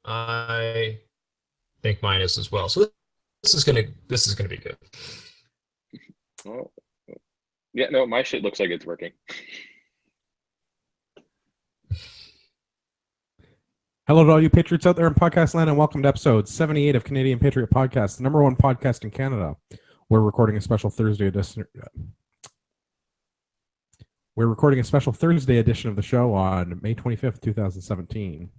I think mine is as well. So this is gonna be good. Oh, yeah, no, my shit looks like it's working. Hello to all you Patriots out there in podcast land, and welcome to episode 78 of Canadian Patriot Podcast, the number one podcast in Canada. We're recording a special Thursday edition. We're recording a special Thursday edition of the show on May 25th, 2017.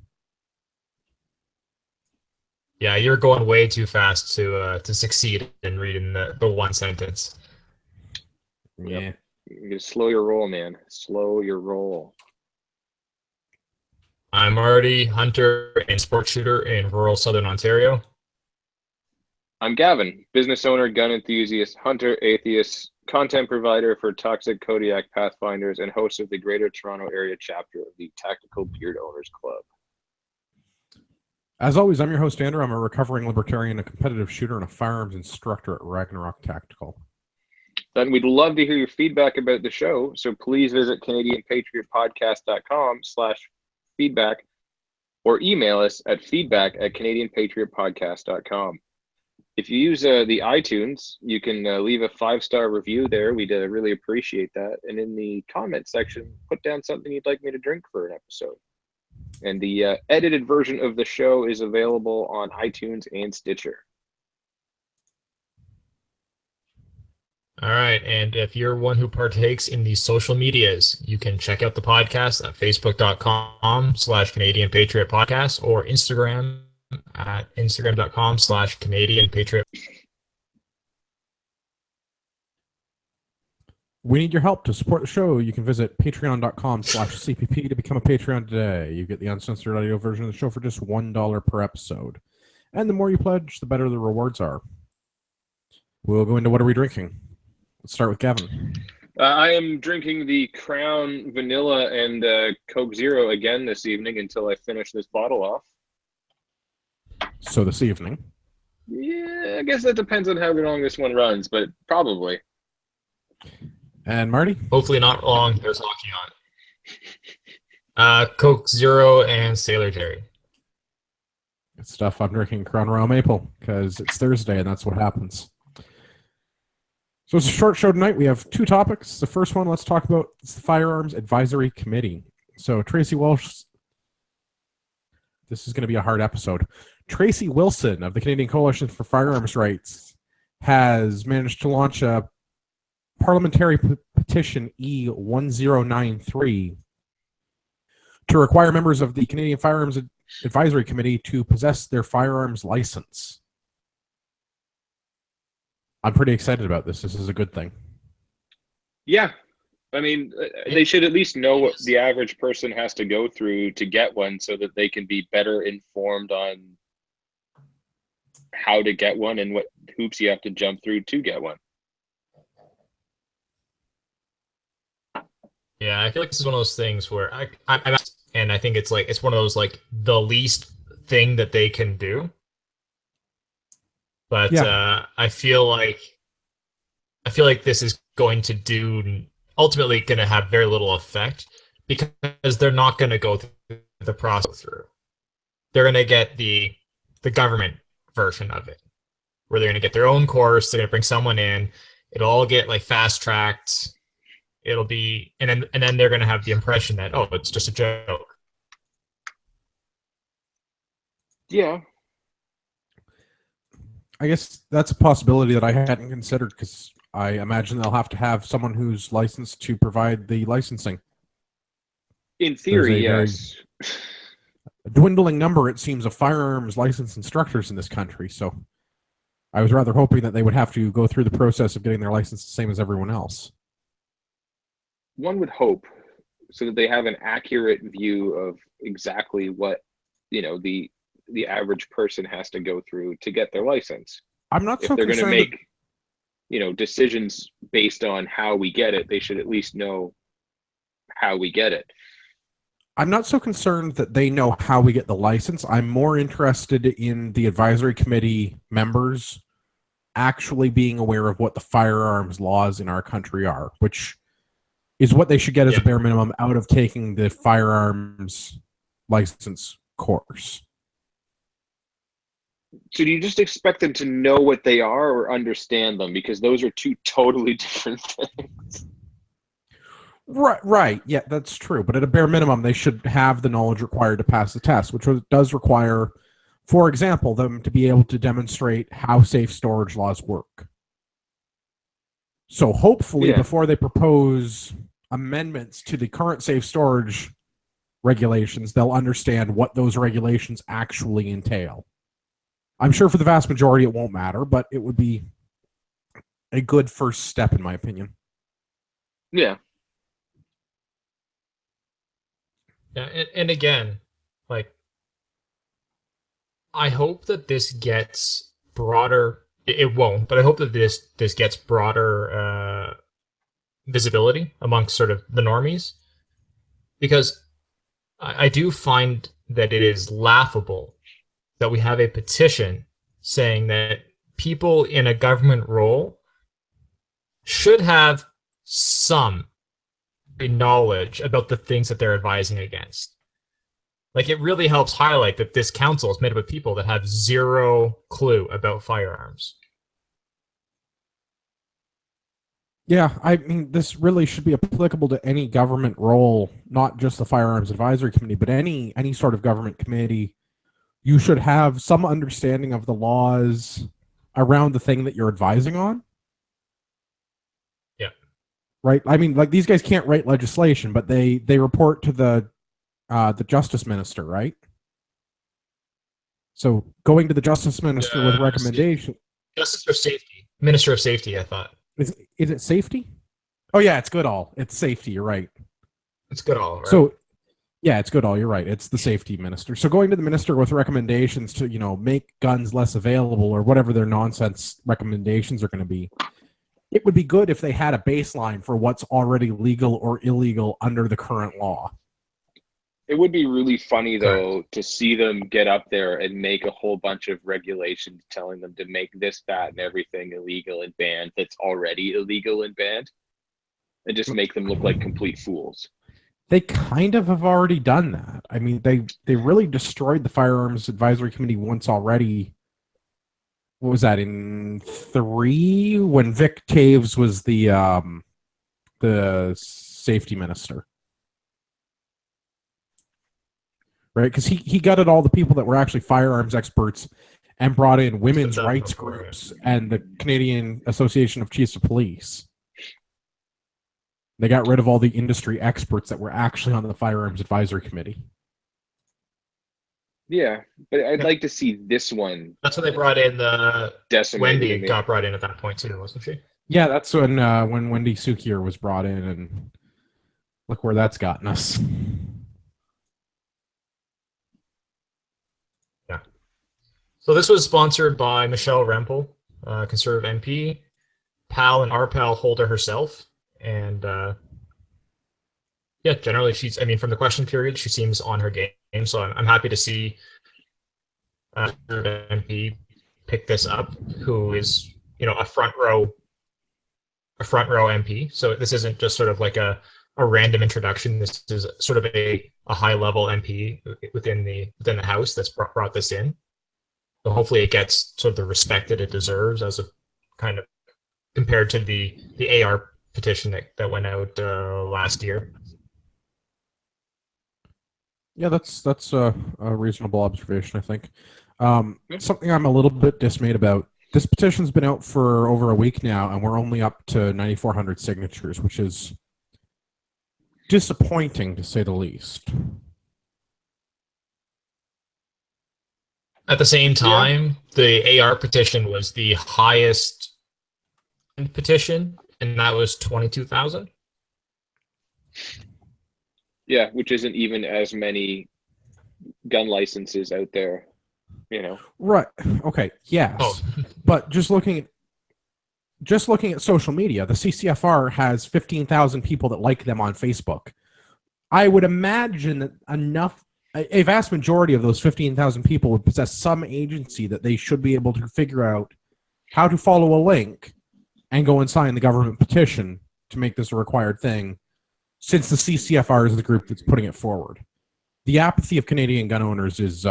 Yeah, you're going way too fast to succeed in reading the one sentence. Yeah. Yep. You gotta slow your roll, man. Slow your roll. I'm Marty, hunter and sport shooter in rural southern Ontario. I'm Gavin, business owner, gun enthusiast, hunter, atheist, content provider for Toxic Kodiak Pathfinders, and host of the Greater Toronto Area chapter of the Tactical Beard Owners Club. As always, I'm your host, Andrew. I'm a recovering libertarian, a competitive shooter, and a firearms instructor at Ragnarok Tactical. Then we'd love to hear your feedback about the show, so please visit CanadianPatriotPodcast.com/feedback or email us at feedback@CanadianPatriotPodcast.com. If you use the iTunes, you can leave a 5-star review there. We'd really appreciate that. And in the comment section, put down something you'd like me to drink for an episode. And the edited version of the show is available on iTunes and Stitcher. All right, and if you're one who partakes in the social medias, you can check out the podcast at facebook.com/Canadian Patriot Podcast or Instagram at instagram.com/Canadian Patriot. We need your help to support the show. You can visit patreon.com/CPP to become a Patreon today. You get the uncensored audio version of the show for just $1 per episode. And the more you pledge, the better the rewards are. We'll go into what are we drinking. Let's start with Gavin. I am drinking the Crown Vanilla and Coke Zero again this evening until I finish this bottle off. So this evening. Yeah, I guess that depends on how long this one runs, but probably. And Marty? Hopefully not long. There's hockey on. Coke Zero and Sailor Jerry. Good stuff. I'm drinking Crown Royal Maple because it's Thursday and that's what happens. So it's a short show tonight. We have two topics. The first one, let's talk about the Firearms Advisory Committee. So Tracy Welsh, this is going to be a hard episode. Tracy Wilson of the Canadian Coalition for Firearms Rights has managed to launch a parliamentary petition E1093 to require members of the Canadian Firearms Advisory Committee to possess their firearms license. I'm pretty excited about this. This is a good thing. Yeah. I mean, they should at least know what the average person has to go through to get one so that they can be better informed on how to get one and what hoops you have to jump through to get one. Yeah, I feel like this is one of those things where I think it's one of those like the least thing that they can do. But yeah. I feel like this is ultimately going to have very little effect because they're not going to go through the process through. They're going to get the government version of it, where they're going to get their own course. They're going to bring someone in. It'll all get like fast tracked. It'll be, and then they're going to have the impression that, oh, it's just a joke. Yeah. I guess that's a possibility that I hadn't considered because I imagine they'll have to have someone who's licensed to provide the licensing. In theory, yes. A dwindling number, it seems, of firearms licensed instructors in this country. So I was rather hoping that they would have to go through the process of getting their license the same as everyone else. One would hope so that they have an accurate view of exactly what, the average person has to go through to get their license. I'm not if so they're concerned. Going to make, decisions based on how we get it, they should at least know how we get it. I'm not so concerned that they know how we get the license. I'm more interested in the advisory committee members actually being aware of what the firearms laws in our country are, which is what they should get as a bare minimum out of taking the firearms license course. So do you just expect them to know what they are or understand them? Because those are two totally different things. Right. Yeah, that's true. But at a bare minimum, they should have the knowledge required to pass the test, which does require, for example, them to be able to demonstrate how safe storage laws work. So hopefully, before they propose amendments to the current safe storage regulations, they'll understand what those regulations actually entail. I'm sure for the vast majority it won't matter, but it would be a good first step, in my opinion. Yeah. Yeah, and again, like, I hope that this gets broader. It won't, but I hope that this gets broader visibility amongst sort of the normies, because I do find that it is laughable that we have a petition saying that people in a government role should have some knowledge about the things that they're advising against. Like, it really helps highlight that this council is made up of people that have zero clue about firearms. Yeah, I mean, this really should be applicable to any government role, not just the Firearms Advisory Committee, but any sort of government committee. You should have some understanding of the laws around the thing that you're advising on. Yeah. Right? I mean, like, these guys can't write legislation, but they report to the Justice Minister, right? So going to the Justice Minister with recommendation. Justice or Safety? Minister of Safety, I thought. Is it safety? Oh yeah, it's Goodall. It's safety, you're right. It's Goodall, right? So yeah, it's Goodall, you're right. It's the safety minister. So going to the minister with recommendations to, make guns less available or whatever their nonsense recommendations are going to be. It would be good if they had a baseline for what's already legal or illegal under the current law. It would be really funny, though, to see them get up there and make a whole bunch of regulations telling them to make this, that, and everything illegal and banned that's already illegal and banned, and just make them look like complete fools. They kind of have already done that. I mean, they really destroyed the Firearms Advisory Committee once already. What was that, in 3, when Vic Taves was the safety minister? Right, because he gutted all the people that were actually firearms experts and brought in women's rights groups and the Canadian Association of Chiefs of Police. They got rid of all the industry experts that were actually on the Firearms Advisory Committee. Yeah, but I'd like to see this one. That's when they brought in Wendy me. got brought in at that point too, wasn't she? Yeah, that's when Wendy Sukier was brought in, and look where that's gotten us. Yeah. So this was sponsored by Michelle Rempel, Conservative MP, PAL and RPAL holder herself. And yeah, generally from the question period, she seems on her game. So I'm happy to see MP pick this up, who is, a front row MP. So this isn't just sort of like a random introduction. This is sort of a high level MP within the House that's brought this in. So hopefully it gets sort of the respect that it deserves as a kind of compared to the AR petition that went out last year. Yeah, that's a reasonable observation, I think. Something I'm a little bit dismayed about. This petition's been out for over a week now, and we're only up to 9,400 signatures, which is disappointing, to say the least. At the same time, the AR petition was the highest petition, and that was 22,000. Yeah, which isn't even as many gun licenses out there, Right. Okay. Yes. Oh. But just looking at social media, the CCFR has 15,000 people that like them on Facebook. I would imagine that a vast majority of those 15,000 people would possess some agency that they should be able to figure out how to follow a link and go and sign the government petition to make this a required thing, since the CCFR is the group that's putting it forward. The apathy of Canadian gun owners is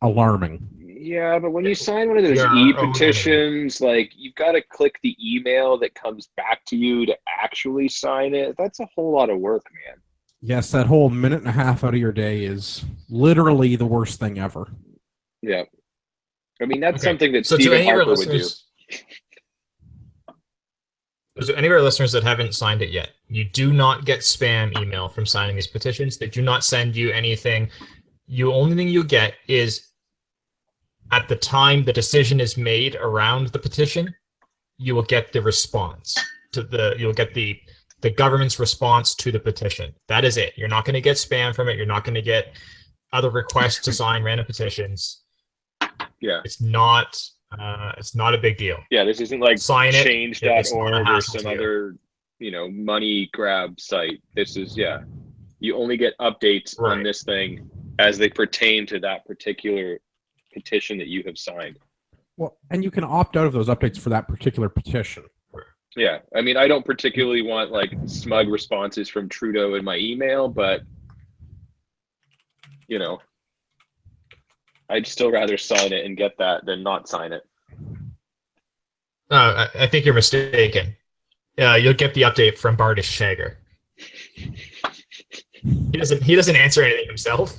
alarming. Yeah, but when you sign one of those We are our own e-petitions, like you've got to click the email that comes back to you to actually sign it. That's a whole lot of work, man. Yes, that whole minute and a half out of your day is literally the worst thing ever. Yeah. I mean, that's Okay, something that so to Stephen any of our Harper would do. listeners, to any of our listeners that haven't signed it yet, you do not get spam email from signing these petitions. They do not send you anything. You only thing you get is at the time the decision is made around the petition, you will get the response to you'll get the government's response to the petition. That is it. You're not going to get spam from it. You're not going to get other requests to sign random petitions. Yeah. It's not a big deal. Yeah, this isn't like Sign it. change.org or some other, money grab site. This is, you only get updates on this thing as they pertain to that particular petition that you have signed. Well, and you can opt out of those updates for that particular petition. Yeah, I mean, I don't particularly want like smug responses from Trudeau in my email, but I'd still rather sign it and get that than not sign it. I think you're mistaken. You'll get the update from Bardish Shagger. He doesn't answer anything himself.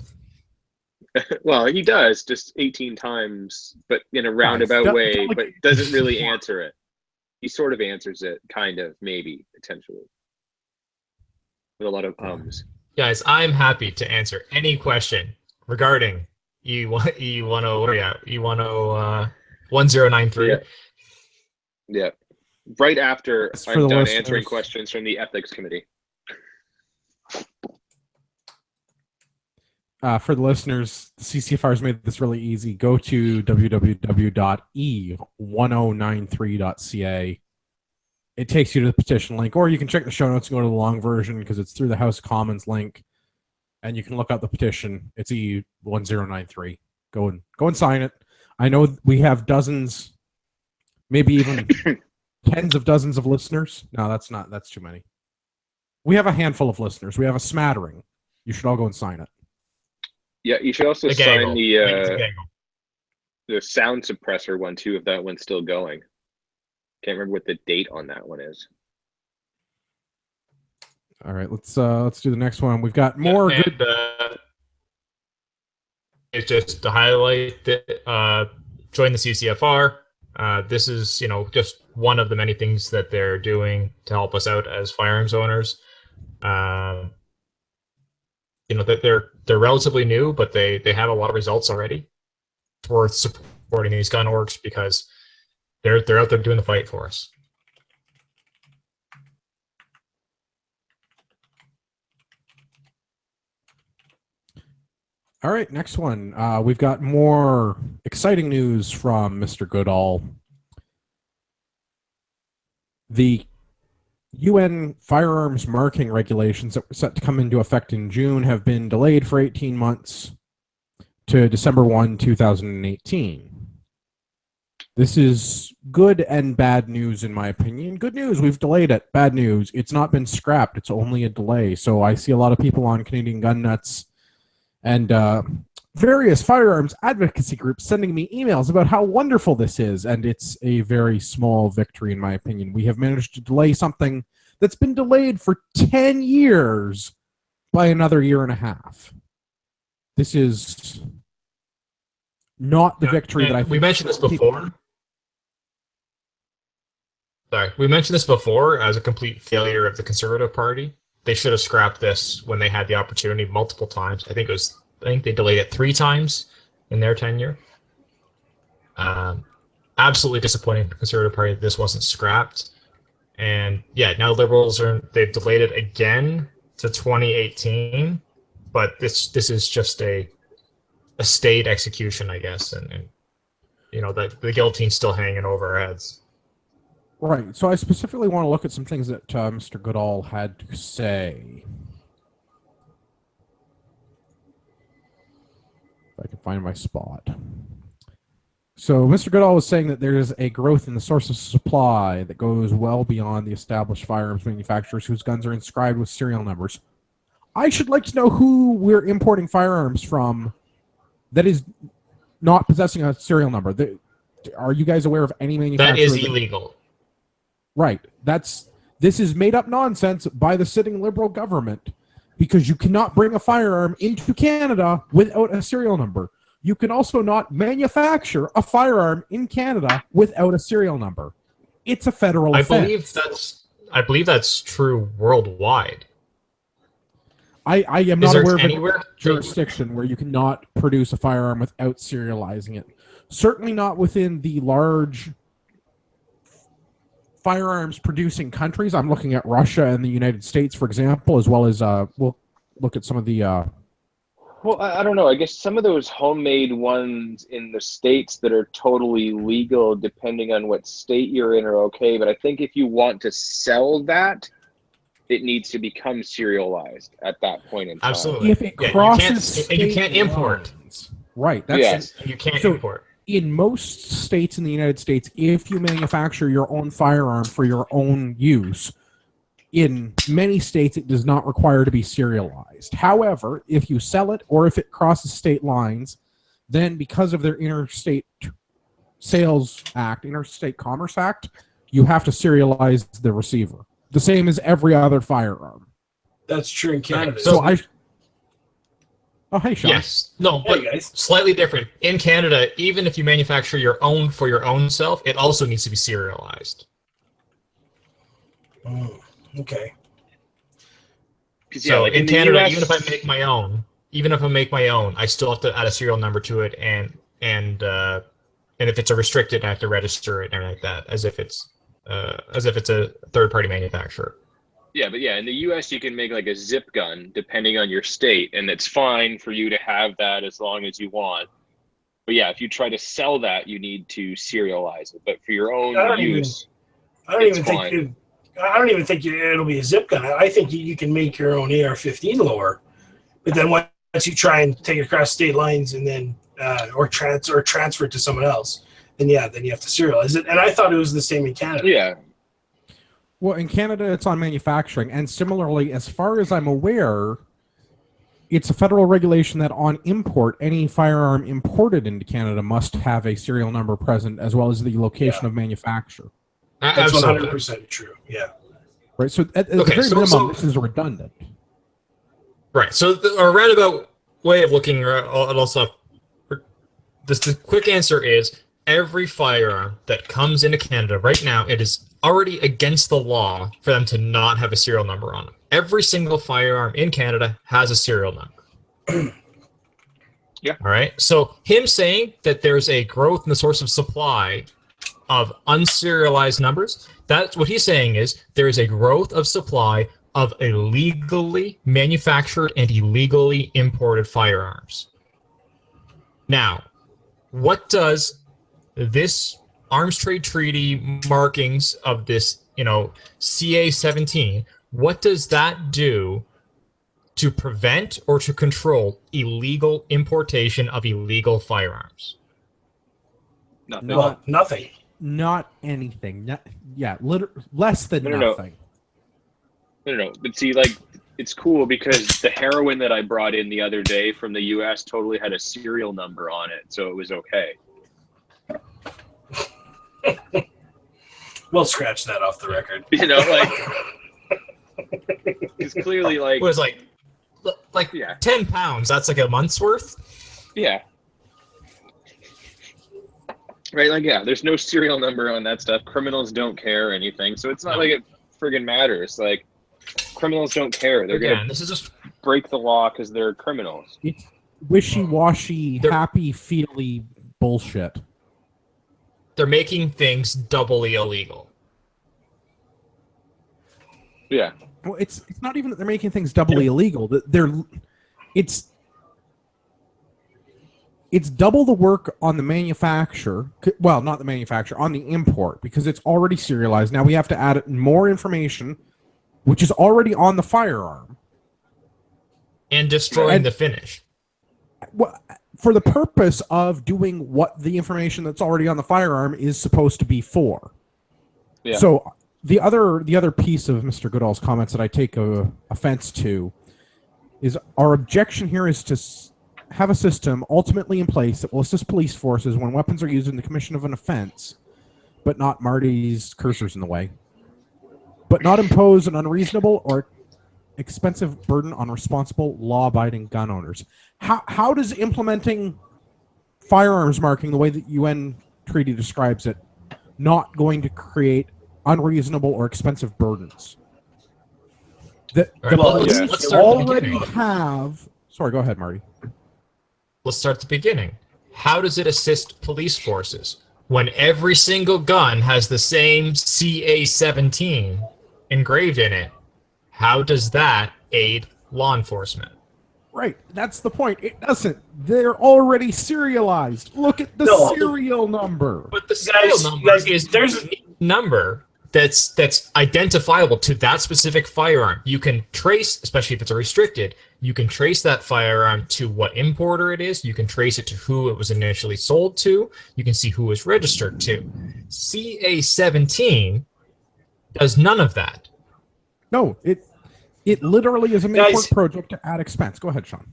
Well, he does, just 18 times, but in a roundabout way, but doesn't really answer it. He sort of answers it, kind of, maybe, potentially. With a lot of ums. Guys, I'm happy to answer any question regarding E1093. Yeah. Right after For I'm the done listeners. answering questions from the ethics committee. For the listeners, the CCFR has made this really easy. Go to www.e1093.ca. It takes you to the petition link, or you can check the show notes and go to the long version because it's through the House of Commons link, and you can look up the petition. It's E1093. Go and sign it. I know we have dozens, maybe even tens of dozens of listeners. No, that's too many. We have a handful of listeners. We have a smattering. You should all go and sign it. Yeah, you should also sign the sound suppressor one too, if that one's still going. Can't remember what the date on that one is. All right, let's do the next one. We've got more good. It's just to highlight that join the CCFR. This is just one of the many things that they're doing to help us out as firearms owners. That they're relatively new, but they have a lot of results already. It's worth supporting these gun orgs because they're out there doing the fight for us. All right, next one. We've got more exciting news from Mr. Goodall. The UN firearms marking regulations that were set to come into effect in June have been delayed for 18 months to December 1, 2018. This is good and bad news, in my opinion. Good news, we've delayed it. Bad news, it's not been scrapped. It's only a delay. So I see a lot of people on Canadian Gun Nuts and various firearms advocacy groups sending me emails about how wonderful this is, and it's a very small victory, in my opinion. We have managed to delay something that's been delayed for 10 years by another year and a half. This is not the victory that I think. We mentioned this before. Sorry, we mentioned this before as a complete failure of the Conservative Party. They should have scrapped this when they had the opportunity multiple times. I think they delayed it 3 times in their tenure. Absolutely disappointing for the Conservative Party that this wasn't scrapped. And now Liberals they've delayed it again to 2018. But this is just a state execution, I guess, and the guillotine's still hanging over our heads. Right. So I specifically want to look at some things that Mr. Goodall had to say. If I can find my spot. So Mr. Goodall was saying that there is a growth in the source of supply that goes well beyond the established firearms manufacturers whose guns are inscribed with serial numbers. I should like to know who we're importing firearms from that is not possessing a serial number. Are you guys aware of any manufacturer That is illegal. Right. This is made up nonsense by the sitting Liberal government because you cannot bring a firearm into Canada without a serial number. You can also not manufacture a firearm in Canada without a serial number. It's a federal offense. I believe that's true worldwide. I am not aware of any anywhere jurisdiction where you cannot produce a firearm without serializing it. Certainly not within the large firearms producing countries. I'm looking at Russia and the United States, for example, as well as we'll look at some of the Well, I don't know. I guess some of those homemade ones in the States that are totally legal, depending on what state you're in, are okay. But I think if you want to sell that, it needs to become serialized at that point in time. Absolutely. if it crosses you can't import. lines. Right. Yes. You can't So- import. In most states in the United States, if you manufacture your own firearm for your own use, in many states it does not require to be serialized. However, if you sell it or if it crosses state lines, then because of their Interstate Sales Act, Interstate Commerce Act, you have to serialize the receiver. The same as every other firearm. That's true in Canada. Oh, hey, Sean. Yes. No, but Hey, guys. slightly different. In Canada, even if you manufacture your own for your own self, it also needs to be serialized. Okay. So like in the Canada, US even if I make my own, I still have to add a serial number to it, and if it's a restricted, I have to register it and everything like that, as if it's a third-party manufacturer. Yeah, but yeah, in the US, you can make like a zip gun depending on your state, and it's fine for you to have that as long as you want. But yeah, if you try to sell that, you need to serialize it. But for your own use, I don't even think it'll be a zip gun. I think you can make your own AR-15 lower, but then once you try and take it across state lines and then or transfer it to someone else, then you have to serialize it. And I thought it was the same in Canada. yeah. Well, in Canada, it's on manufacturing. And similarly, as far as I'm aware, it's a federal regulation that on import, any firearm imported into Canada must have a serial number present as well as the location of manufacture. That's Absolutely. 100% true. Yeah. Right. So at the very minimum, this is redundant. Right. So a roundabout way of looking at all stuff. The quick answer is every firearm that comes into Canada right now, it is already against the law for them to not have a serial number on it. Every single firearm in Canada has a serial number. Yeah. All right. So him saying that there's a growth in the source of supply of unserialized numbers, that's what he's saying is there is a growth of supply of illegally manufactured and illegally imported firearms. Now, what does this Arms Trade Treaty markings of this, CA-17, what does that do to prevent or to control illegal importation of illegal firearms? Nothing. Nothing. Not anything. Less than No. nothing. No. But see, like, it's cool because the heroin that I brought in the other day from the US totally had a serial number on it, so it was okay. We'll scratch that off the record. It's clearly like, It was like yeah, 10 pounds. That's like a month's worth. yeah. Right, like, yeah, there's no serial number on that stuff. Criminals don't care or anything, so it's not like it friggin' matters. Like, criminals don't care. They're Again, gonna this is just break the law because they're criminals. It's wishy-washy, They're- happy-feely bullshit. they're making things doubly illegal. Yeah. Well, it's not even that they're making things doubly illegal. It's double the work on the manufacturer. Well, not the manufacturer, on the import, because it's already serialized. Now we have to add more information, which is already on the firearm. And destroying And- the finish. Well, for the purpose of doing what the information that's already on the firearm is supposed to be for. Yeah. So the other piece of Mr. Goodall's comments that I take offense to is our objection here is have a system ultimately in place that will assist police forces when weapons are used in the commission of an offense, but not Marty's cursors in the way, but not impose an unreasonable or expensive burden on responsible, law-abiding gun owners. How does implementing firearms marking the way that UN treaty describes it not going to create unreasonable or expensive burdens? The police already have... Sorry, go ahead, Marty. Let's start at the beginning. How does it assist police forces when every single gun has the same CA-17 engraved in it? How does that aid law enforcement? Right, that's the point. It doesn't. They're already serialized. Look at the serial number. But the serial number is there's a number that's identifiable to that specific firearm. You can trace, especially if it's a restricted, you can trace that firearm to what importer it is. You can trace it to who it was initially sold to. You can see who it was registered to. CA-17 does none of that. No, it literally is a import project to add expense. Go ahead, Sean.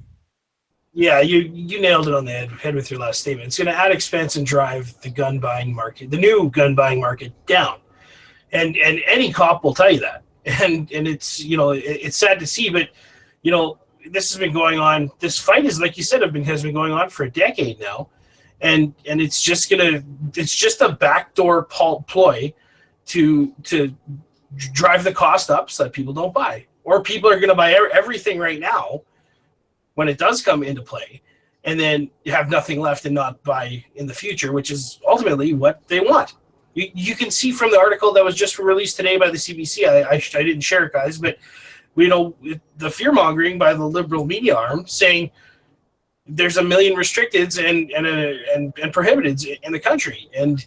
Yeah, you nailed it on the head with your last statement. It's going to add expense and drive the gun buying market, the new gun buying market, down. And any cop will tell you that. And it's, it's sad to see, but this has been going on. This fight is, like you said, has been going on for a decade now, and it's just a backdoor ploy to drive the cost up so that people don't buy, or people are going to buy everything right now when it does come into play, and then you have nothing left and not buy in the future, which is ultimately what they want. You can see from the article that was just released today by the CBC. I didn't share it, guys, but the fear mongering by the liberal media arm saying there's 1 million restricteds and prohibiteds in the country, and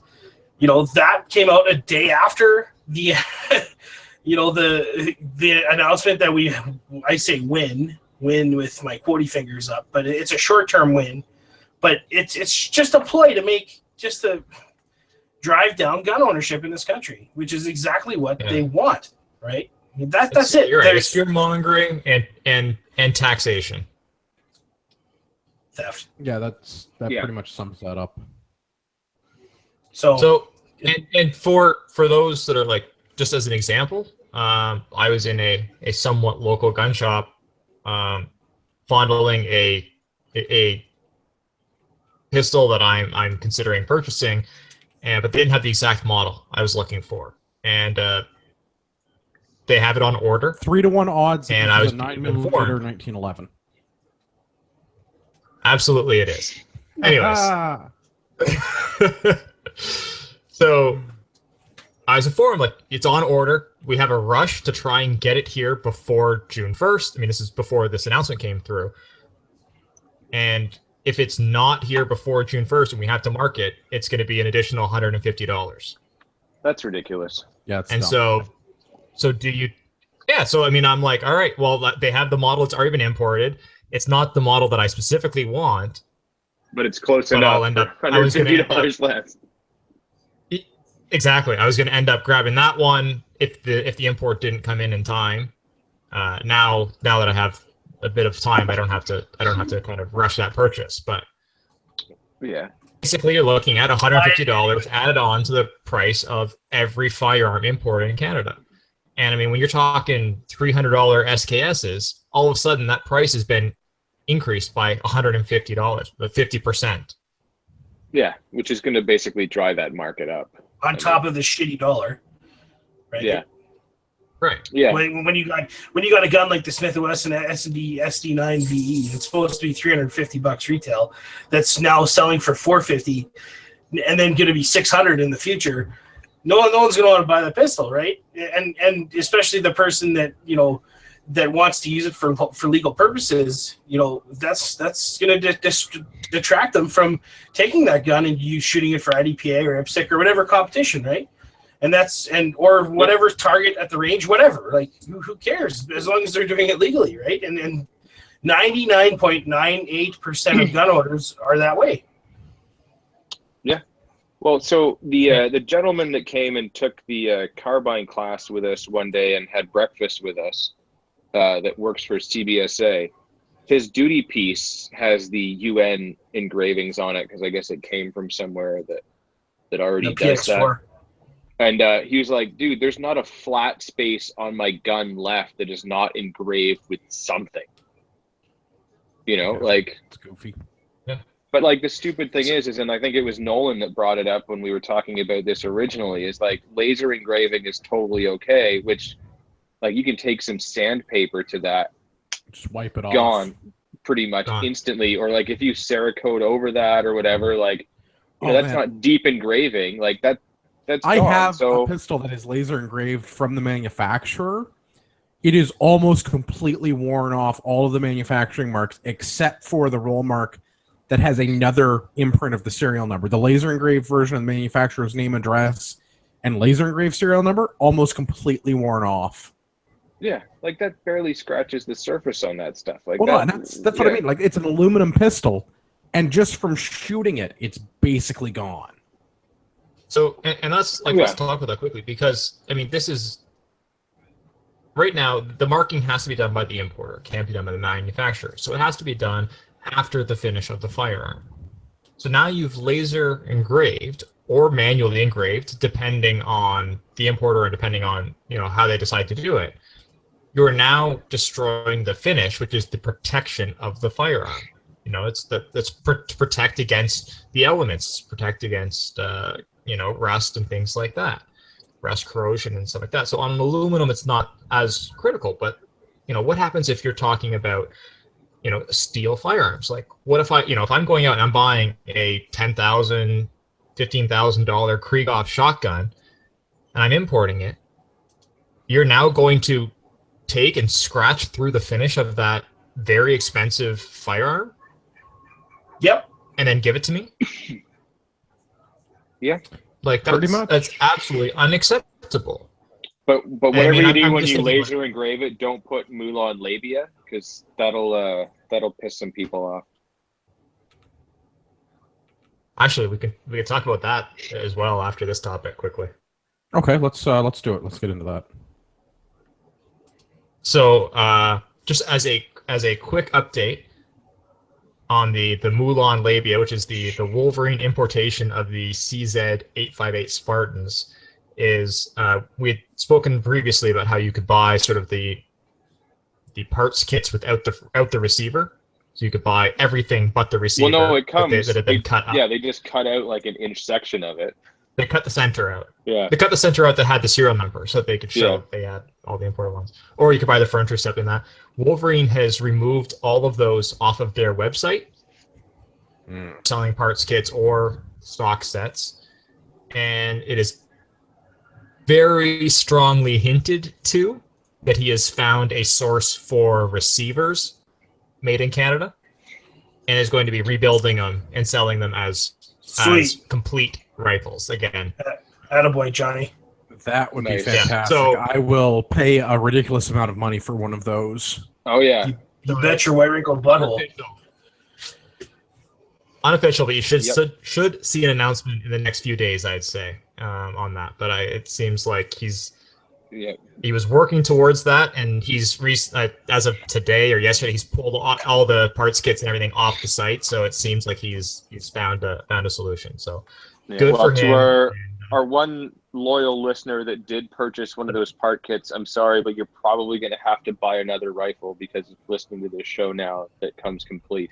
that came out a day after the the announcement that I say win with my quotey fingers up, but it's a short-term win, but it's just a ploy to drive down gun ownership in this country, which is exactly what they want, right? That's it. You're right. It's fear mongering and taxation. Theft. Yeah, that pretty much sums that up. So and for those that are like, just as an example, I was in a somewhat local gun shop, fondling a pistol that I'm considering purchasing, but they didn't have the exact model I was looking for, and they have it on order. 3-to-1 odds, and I was a 9mm 1911. Absolutely, it is. Anyways, so I was informed, like, it's on order. We have a rush to try and get it here before June 1st. I mean, this is before this announcement came through. And if it's not here before June 1st and we have to mark it, it's going to be an additional $150. That's ridiculous. Yeah, it's and dumb. so do you? Yeah. So I mean, I'm like, all right, well, they have the model. It's already been imported. It's not the model that I specifically want, but it's close enough. I'll end up $150 less. Exactly. I was going to end up grabbing that one if the import didn't come in time. Now that I have a bit of time, I don't have to kind of rush that purchase. But yeah, basically, you're looking at $150 added on to the price of every firearm imported in Canada. And I mean, when you're talking $300 SKSs, all of a sudden that price has been increased by $150, but 50%. Yeah, which is going to basically drive that market up. On top of the shitty dollar, right? Yeah. Right. Yeah. When you got a gun like the Smith & Wesson SD9 VE, it's supposed to be $350 retail. That's now selling for $450, and then going to be $600 in the future. No one's going to want to buy that pistol, right? And especially the person that that wants to use it for legal purposes. That's going to detract them from taking that gun and you shooting it for IDPA or IPSC or whatever competition, right? Or whatever target at the range, whatever. Like, who cares? As long as they're doing it legally, right? And 99.98% of gun owners are that way. Yeah. Well, so the gentleman that came and took the carbine class with us one day and had breakfast with us, that works for CBSA, his duty piece has the UN engravings on it because I guess it came from somewhere that already The does that. PX4. And he was like, dude, there's not a flat space on my gun left that is not engraved with something. You know, Yeah, like, it's goofy. but like the stupid thing is, and I think it was Nolan that brought it up when we were talking about this originally, is like laser engraving is totally okay, which like you can take some sandpaper to that, Just wipe it off. gone pretty much Gone. instantly. Or like if you Cerakote over that or whatever, like, you know, that's man. not deep engraving. Like that's I gone. have So a pistol that is laser engraved from the manufacturer. It is almost completely worn off all of the manufacturing marks except for the roll mark that has another imprint of the serial number. The laser engraved version of the manufacturer's name, address, and laser engraved serial number almost completely worn off. yeah, like that barely scratches the surface on that stuff. Like Well, that, no, that's what I mean. Like, it's an aluminum pistol, and just from shooting it, it's basically gone. So, and let's let's talk about that quickly, because I mean, this is right now the marking has to be done by the importer, it can't be done by the manufacturer. So it has to be done after the finish of the firearm. So now you've laser engraved or manually engraved, depending on the importer and depending on, you know, how they decide to do it. You're now destroying the finish, which is the protection of the firearm. You know, it's to protect against the elements, protect against you know, rust and things like that, rust, corrosion, and stuff like that. So on aluminum, it's not as critical. But you know, what happens if you're talking about, you know, steel firearms? Like, what if if I'm going out and I'm buying a $10,000, $15,000 Krieghoff shotgun, and I'm importing it? You're now going to take and scratch through the finish of that very expensive firearm? Yep. And then give it to me? Yeah. Like, Pretty much. That's absolutely unacceptable. But whatever mean, you do I'm when just you thinking laser engrave it, don't put Mulan labia, because that'll piss some people off. Actually, we can talk about that as well after this topic quickly. Okay, let's do it. Let's get into that. So, just as a quick update on the Mulan labia, which is the Wolverine importation of the CZ858 Spartans, is we had spoken previously about how you could buy sort of the parts kits without the receiver, so you could buy everything but the receiver. Well, no, it comes. that had been cut up. Yeah, they just cut out like an inch section of it. They cut the center out. Yeah. They cut the center out that had the serial number, so that they could show they had all the important ones. Or you could buy the furniture step in that. Wolverine has removed all of those off of their website, selling parts kits or stock sets, and it is very strongly hinted to that he has found a source for receivers made in Canada, and is going to be rebuilding them and selling them as complete rifles again. Attaboy, Johnny. That would Nice. be fantastic. So- I will pay a ridiculous amount of money for one of those. Oh yeah. You bet your white wrinkled butthole. Unofficial, but you should see an announcement in the next few days, I'd say, on that. But it seems like he was working towards that, and he's as of today or yesterday, he's pulled all the parts kits and everything off the site. So it seems like he's found a solution. So good for him. To our one loyal listener that did purchase one of those part kits, I'm sorry, but you're probably going to have to buy another rifle because of listening to this show now that comes complete.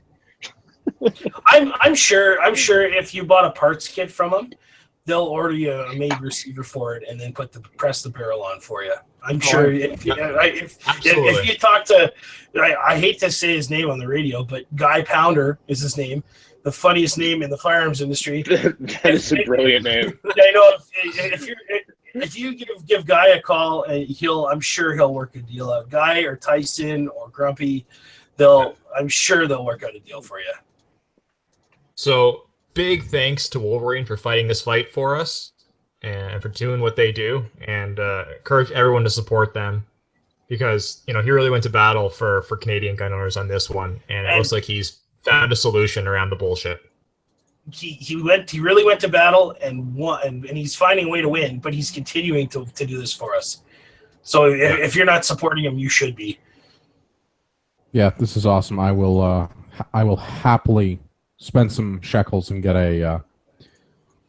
I'm sure if you bought a parts kit from them, they'll order you a made receiver for it and then press the barrel on for you. I'm sure if you talk to, I hate to say his name on the radio, but Guy Pounder is his name, the funniest name in the firearms industry. That is a brilliant name. I know if you give Guy a call, I'm sure he'll work a deal out. Guy or Tyson or Grumpy, I'm sure they'll work out a deal for you. So big thanks to Wolverine for fighting this fight for us and for doing what they do, and encourage everyone to support them, because he really went to battle for Canadian gun owners on this one, and it looks like he's found a solution around the bullshit. He really went to battle and won, and he's finding a way to win, but he's continuing to do this for us. So if you're not supporting him, you should be. Yeah, this is awesome. I will happily spend some shekels and get a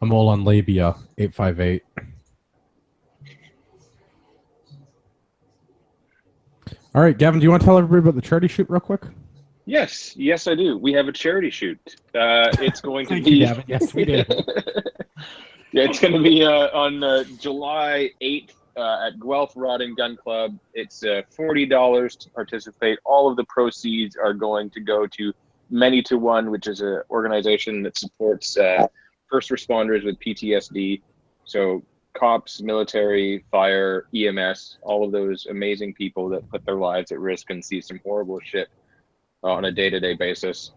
mole on labia 858. All right, Gavin, do you want to tell everybody about the charity shoot real quick? Yes, I do. We have a charity shoot. It's going to Thank be. you, Gavin. Yes, we do. Yeah, it's going to be on July 8th at Guelph Rod and Gun Club. It's $40 to participate. All of the proceeds are going to go to Many to One, which is an organization that supports first responders with PTSD. So cops, military, fire, EMS, all of those amazing people that put their lives at risk and see some horrible shit on a day-to-day basis.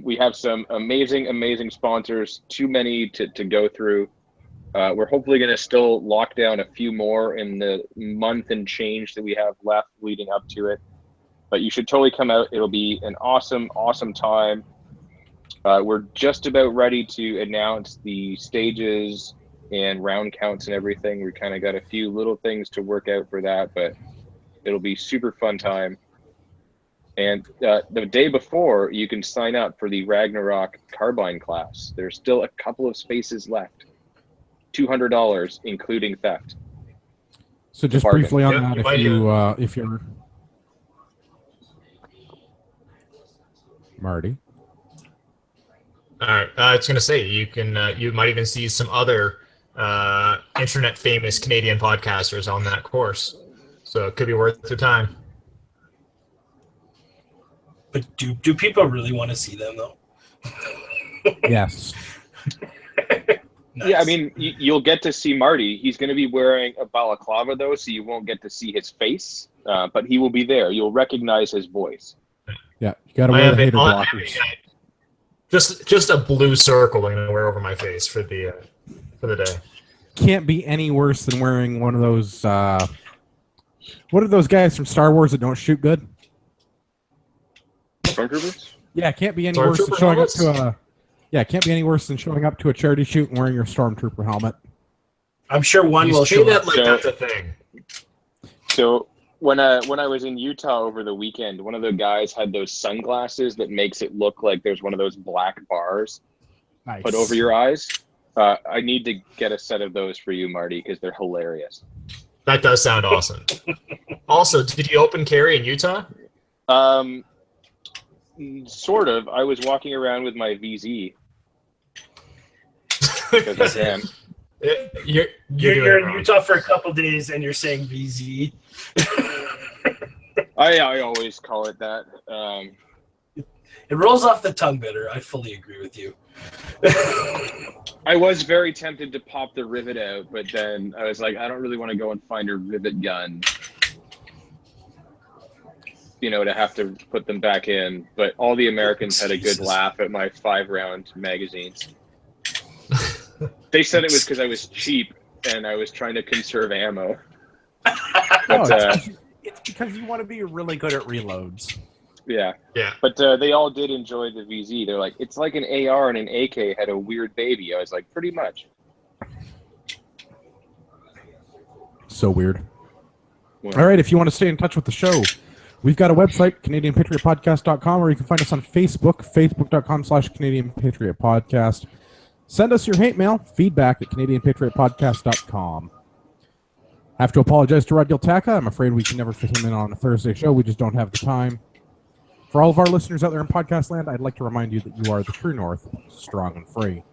We have some amazing sponsors, too many to go through. We're hopefully going to still lock down a few more in the month and change that we have left leading up to it. But you should totally come out. It'll be an awesome time. We're just about ready to announce the stages and round counts and everything. We kind of got a few little things to work out for that, but it'll be super fun time. And the day before, you can sign up for the Ragnarok Carbine class. There's still a couple of spaces left. $200, including theft. So just Bargain. briefly on Yep, that, if you're Marty. All right, I was going to say you might even see some other internet famous Canadian podcasters on that course, so it could be worth your time. But do people really want to see them though? Yes. Nice. Yeah, I mean, you'll get to see Marty. He's going to be wearing a balaclava though, so you won't get to see his face, but he will be there. You'll recognize his voice. Yeah, you got to wear the hater I'll have blockers. just a blue circle I'm going to wear over my face for the day. Can't be any worse than wearing one of those. What are those guys from Star Wars that don't shoot good? Stormtroopers? Yeah, can't be any worse than Stormtrooper showing up helmets? to a. Yeah, can't be any worse than showing up to a charity shoot and wearing your Stormtrooper helmet. I'm sure one You will say show that up. like So- that's a thing. So when I was in Utah over the weekend, one of the guys had those sunglasses that makes it look like there's one of those black bars Nice. put over your eyes. I need to get a set of those for you, Marty, because they're hilarious. That does sound awesome. Also, did you open carry in Utah? Sort of. I was walking around with my VZ because I can. You're doing You're it in wrong. Utah for a couple days and you're saying VZ. I always call it that. It rolls off the tongue better. I fully agree with you. I was very tempted to pop the rivet out, but then I was like, I don't really want to go and find a rivet gun, to have to put them back in. But all the Americans had a good Excuses. laugh at my 5-round magazines. They said it was because I was cheap and I was trying to conserve ammo. But, It's because you want to be really good at reloads. yeah. Yeah. But they all did enjoy the VZ. They're like, it's like an AR and an AK had a weird baby. I was like, pretty much. So weird. Yeah. All right, if you want to stay in touch with the show, we've got a website, CanadianPatriotPodcast.com, or you can find us on Facebook, Facebook.com/CanadianPatriotPodcast. Send us your hate mail, feedback at CanadianPatriotPodcast.com. Have to apologize to Rod Giltaka. I'm afraid we can never fit him in on a Thursday show. We just don't have the time. For all of our listeners out there in podcast land, I'd like to remind you that you are the true north, strong and free.